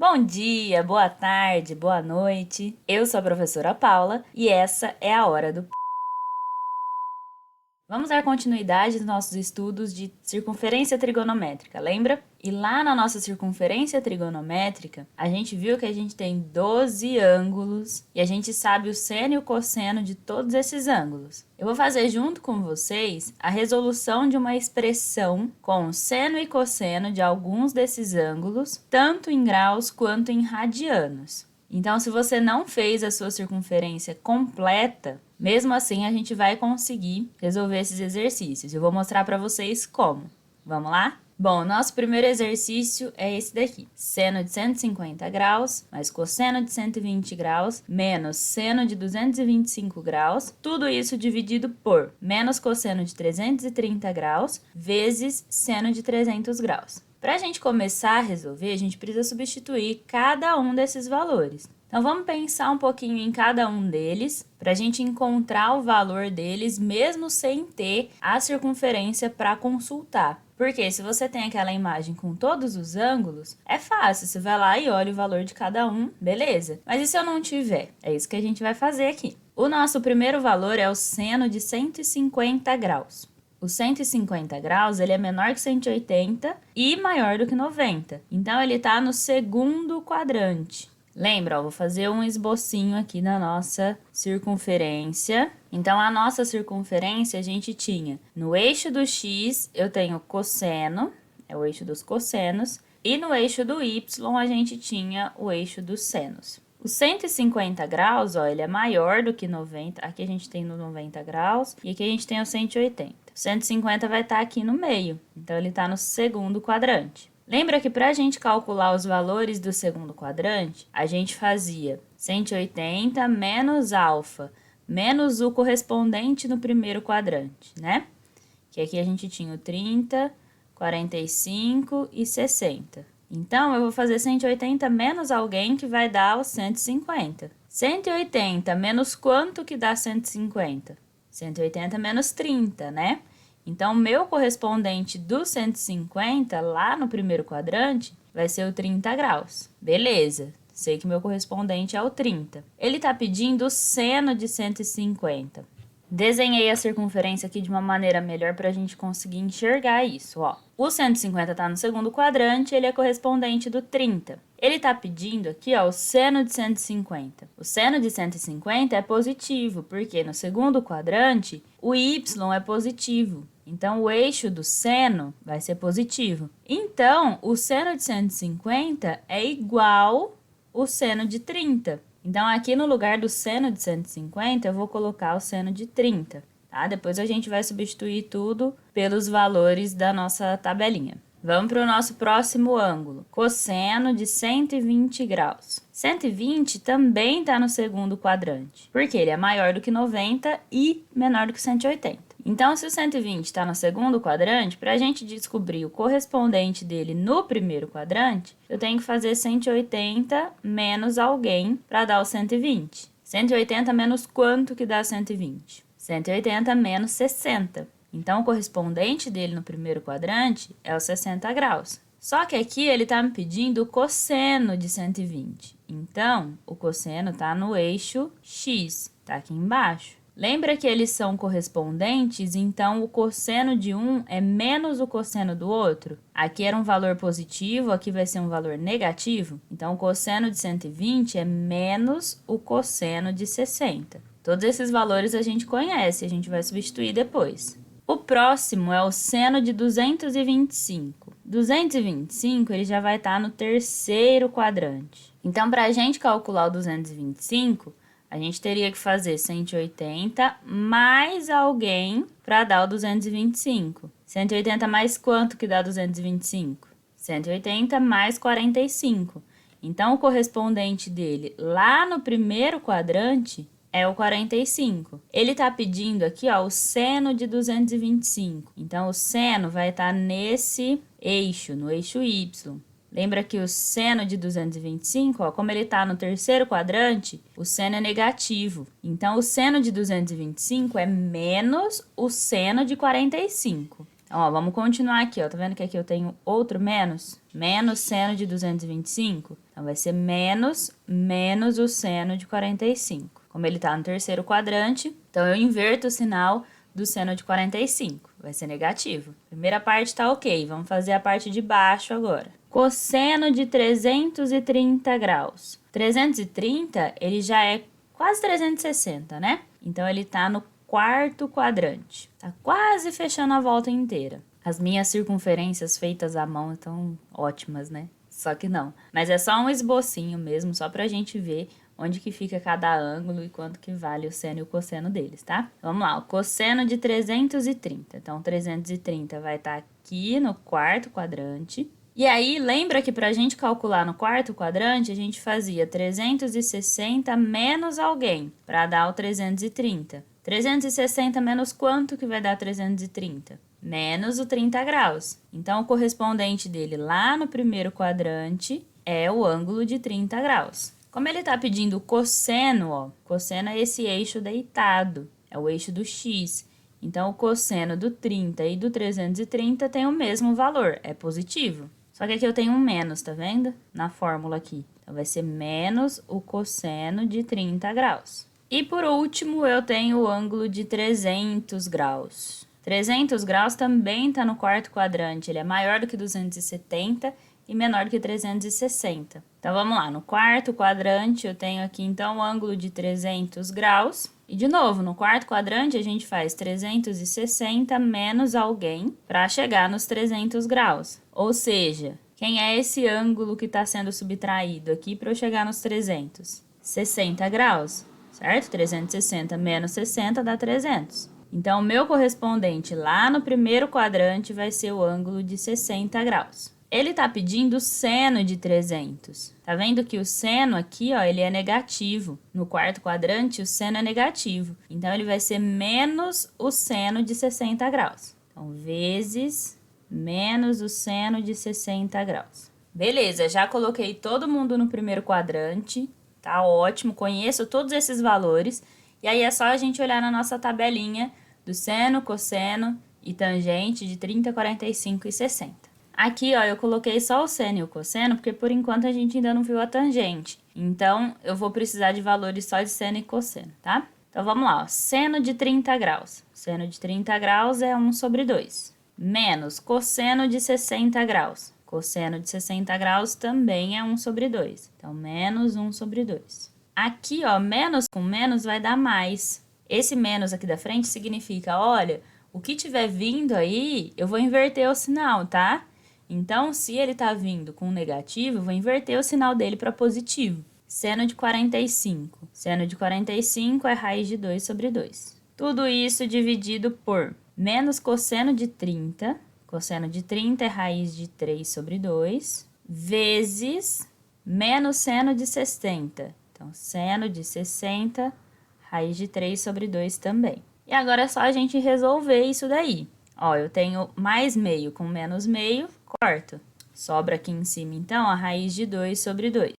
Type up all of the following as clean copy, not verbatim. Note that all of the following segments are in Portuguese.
Bom dia, boa tarde, boa noite. Eu sou a professora Paula e essa é a hora do... Vamos dar continuidade nos nossos estudos de circunferência trigonométrica, lembra? E lá na nossa circunferência trigonométrica, a gente viu que a gente tem 12 ângulos e a gente sabe o seno e o cosseno de todos esses ângulos. Eu vou fazer junto com vocês a resolução de uma expressão com seno e cosseno de alguns desses ângulos, tanto em graus quanto em radianos. Então, se você não fez a sua circunferência completa, mesmo assim a gente vai conseguir resolver esses exercícios. Eu vou mostrar para vocês como. Vamos lá? Bom, nosso primeiro exercício é esse daqui. Seno de 150 graus, mais cosseno de 120 graus, menos seno de 225 graus. Tudo isso dividido por menos cosseno de 330 graus, vezes seno de 300 graus. Para a gente começar a resolver, a gente precisa substituir cada um desses valores. Então, vamos pensar um pouquinho em cada um deles, para a gente encontrar o valor deles, mesmo sem ter a circunferência para consultar. Porque se você tem aquela imagem com todos os ângulos, é fácil, você vai lá e olha o valor de cada um, beleza. Mas e se eu não tiver? É isso que a gente vai fazer aqui. O nosso primeiro valor é o seno de 150 graus. O 150 graus, ele é menor que 180 e maior do que 90. Então, ele está no segundo quadrante. Lembra, ó, vou fazer um esbocinho aqui da nossa circunferência. Então, a nossa circunferência, a gente tinha no eixo do x, eu tenho cosseno, é o eixo dos cossenos, e no eixo do y, a gente tinha o eixo dos senos. O 150 graus, ó, ele é maior do que 90, aqui a gente tem no 90 graus, e aqui a gente tem o 180. O 150 vai estar aqui no meio, então ele está no segundo quadrante. Lembra que para a gente calcular os valores do segundo quadrante, a gente fazia 180 menos alfa, menos o correspondente no primeiro quadrante, né? Que aqui a gente tinha o 30, 45 e 60. Então, eu vou fazer 180 menos alguém que vai dar o 150. 180 menos quanto que dá 150? 180 menos 30, né? Então, o meu correspondente do 150, lá no primeiro quadrante, vai ser o 30 graus. Beleza, sei que meu correspondente é o 30. Ele está pedindo o seno de 150. Desenhei a circunferência aqui de uma maneira melhor para a gente conseguir enxergar isso, ó. O 150 está no segundo quadrante, ele é correspondente do 30. Ele está pedindo aqui, ó, o seno de 150. O seno de 150 é positivo, porque no segundo quadrante, o y é positivo. Então, o eixo do seno vai ser positivo. Então, o seno de 150 é igual ao seno de 30. Então, aqui no lugar do seno de 150, eu vou colocar o seno de 30, tá? Depois a gente vai substituir tudo pelos valores da nossa tabelinha. Vamos para o nosso próximo ângulo, cosseno de 120 graus. 120 também está no segundo quadrante, porque ele é maior do que 90 e menor do que 180. Então, se o 120 está no segundo quadrante, para a gente descobrir o correspondente dele no primeiro quadrante, eu tenho que fazer 180 menos alguém para dar o 120. 180 menos quanto que dá 120? 180 menos 60. Então, o correspondente dele no primeiro quadrante é os 60 graus. Só que aqui ele está me pedindo o cosseno de 120. Então, o cosseno está no eixo x, está aqui embaixo. Lembra que eles são correspondentes, então o cosseno de um é menos o cosseno do outro? Aqui era um valor positivo, aqui vai ser um valor negativo. Então, o cosseno de 120 é menos o cosseno de 60. Todos esses valores a gente conhece, a gente vai substituir depois. O próximo é o seno de 225. 225 ele já vai estar no terceiro quadrante. Então, para a gente calcular o 225, a gente teria que fazer 180 mais alguém para dar o 225. 180 mais quanto que dá 225? 180 mais 45. Então, o correspondente dele lá no primeiro quadrante é o 45. Ele está pedindo aqui, ó, o seno de 225. Então, o seno vai estar nesse eixo, no eixo Y. Lembra que o seno de 225, ó, como ele está no terceiro quadrante, o seno é negativo. Então, o seno de 225 é menos o seno de 45. Então, ó, vamos continuar aqui, ó. Tá vendo que aqui eu tenho outro menos? menos seno de 225? Então, vai ser menos o seno de 45. Como ele está no terceiro quadrante, então eu inverto o sinal do seno de 45. Vai ser negativo. Primeira parte está ok. Vamos fazer a parte de baixo agora. Cosseno de 330 graus. 330, ele já é quase 360, né? Então, ele está no quarto quadrante. Tá quase fechando a volta inteira. As minhas circunferências feitas à mão estão ótimas, né? Só que não. Mas é só um esbocinho mesmo, só pra gente ver onde que fica cada ângulo e quanto que vale o seno e o cosseno deles, tá? Vamos lá, o cosseno de 330. Então, 330 vai estar aqui no quarto quadrante. E aí, lembra que pra gente calcular no quarto quadrante, a gente fazia 360 menos alguém, para dar o 330. 360 menos quanto que vai dar 330? Menos o 30 graus. Então, o correspondente dele lá no primeiro quadrante é o ângulo de 30 graus. Como ele está pedindo o cosseno, ó, cosseno é esse eixo deitado, é o eixo do x. Então, o cosseno do 30 e do 330 tem o mesmo valor, é positivo. Só que aqui eu tenho um menos, tá vendo? Na fórmula aqui. Então, vai ser menos o cosseno de 30 graus. E por último, eu tenho o ângulo de 300 graus. 300 graus também está no quarto quadrante, ele é maior do que 270 e menor do que 360. Então, vamos lá, no quarto quadrante eu tenho aqui, então, o ângulo de 300 graus. E, de novo, no quarto quadrante a gente faz 360 menos alguém para chegar nos 300 graus. Ou seja, quem é esse ângulo que está sendo subtraído aqui para eu chegar nos 300? 60 graus, certo? 360 menos 60 dá 300. Então, o meu correspondente lá no primeiro quadrante vai ser o ângulo de 60 graus. Ele está pedindo o seno de 300. Tá vendo que o seno aqui, ó, ele é negativo. No quarto quadrante, o seno é negativo. Então, ele vai ser menos o seno de 60 graus. Então, vezes menos o seno de 60 graus. Beleza, já coloquei todo mundo no primeiro quadrante. Tá ótimo, conheço todos esses valores. E aí, é só a gente olhar na nossa tabelinha do seno, cosseno e tangente de 30, 45 e 60. Aqui, ó, eu coloquei só o seno e o cosseno, porque por enquanto a gente ainda não viu a tangente. Então, eu vou precisar de valores só de seno e cosseno, tá? Então, vamos lá, ó. Seno de 30 graus. Seno de 30 graus é 1 sobre 2. Menos cosseno de 60 graus. Cosseno de 60 graus também é 1 sobre 2. Então, menos 1 sobre 2. Aqui, ó, menos com menos vai dar mais. Esse menos aqui da frente significa, olha, o que tiver vindo aí, eu vou inverter o sinal, tá? Então, se ele está vindo com negativo, eu vou inverter o sinal dele para positivo. Seno de 45. Seno de 45 é raiz de 2 sobre 2. Tudo isso dividido por menos cosseno de 30. Cosseno de 30 é raiz de 3 sobre 2. Vezes menos seno de 60. Então, seno de 60, raiz de 3 sobre 2 também. E agora é só a gente resolver isso daí. Ó, eu tenho mais meio com menos meio, corto. Sobra aqui em cima, então, a raiz de 2 sobre 2.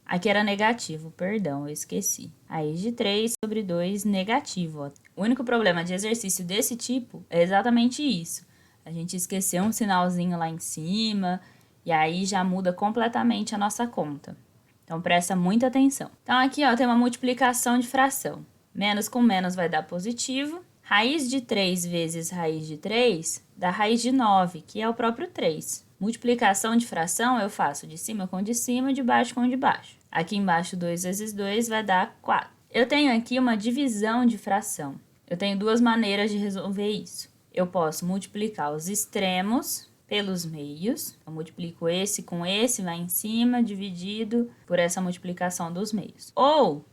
Aqui era negativo, perdão, eu esqueci. Raiz de 3 sobre 2, negativo. Ó. O único problema de exercício desse tipo é exatamente isso. A gente esqueceu um sinalzinho lá em cima, e aí já muda completamente a nossa conta. Então, presta muita atenção. Então, aqui, ó, tem uma multiplicação de fração. Menos com menos vai dar positivo. Raiz de 3 vezes raiz de 3 dá raiz de 9, que é o próprio 3. Multiplicação de fração eu faço de cima com de cima, de baixo com de baixo. Aqui embaixo, 2 vezes 2 vai dar 4. Eu tenho aqui uma divisão de fração. Eu tenho duas maneiras de resolver isso. Eu posso multiplicar os extremos pelos meios. Eu multiplico esse com esse, vai em cima, dividido por essa multiplicação dos meios. Ou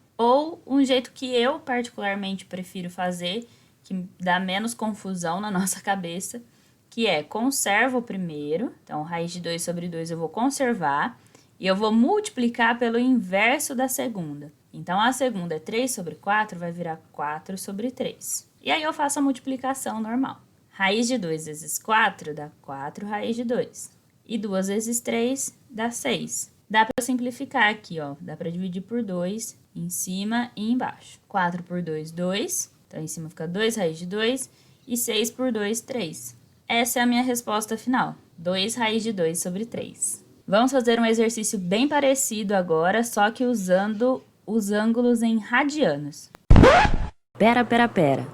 um jeito que eu particularmente prefiro fazer, que dá menos confusão na nossa cabeça, que é conserva o primeiro. Então, raiz de 2 sobre 2 eu vou conservar. E eu vou multiplicar pelo inverso da segunda. Então, a segunda é 3 sobre 4, vai virar 4 sobre 3. E aí eu faço a multiplicação normal. Raiz de 2 vezes 4 dá 4 raiz de 2. E 2 vezes 3 dá 6. Dá para simplificar aqui, ó. Dá para dividir por 2 em cima e embaixo. 4 por 2, 2. Então, em cima fica 2 raiz de 2. E 6 por 2, 3. Essa é a minha resposta final. 2 raiz de 2 sobre 3. Vamos fazer um exercício bem parecido agora, só que usando os ângulos em radianos. Pera.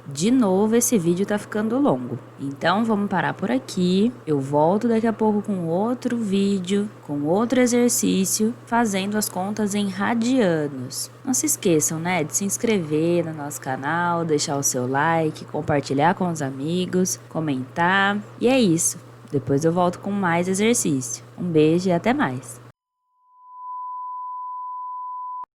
De novo esse vídeo tá ficando longo. Então vamos parar por aqui. Eu volto daqui a pouco com outro vídeo, com outro exercício, fazendo as contas em radianos. Não se esqueçam, né, de se inscrever no nosso canal, deixar o seu like, compartilhar com os amigos, comentar. E é isso. Depois eu volto com mais exercício. Um beijo e até mais.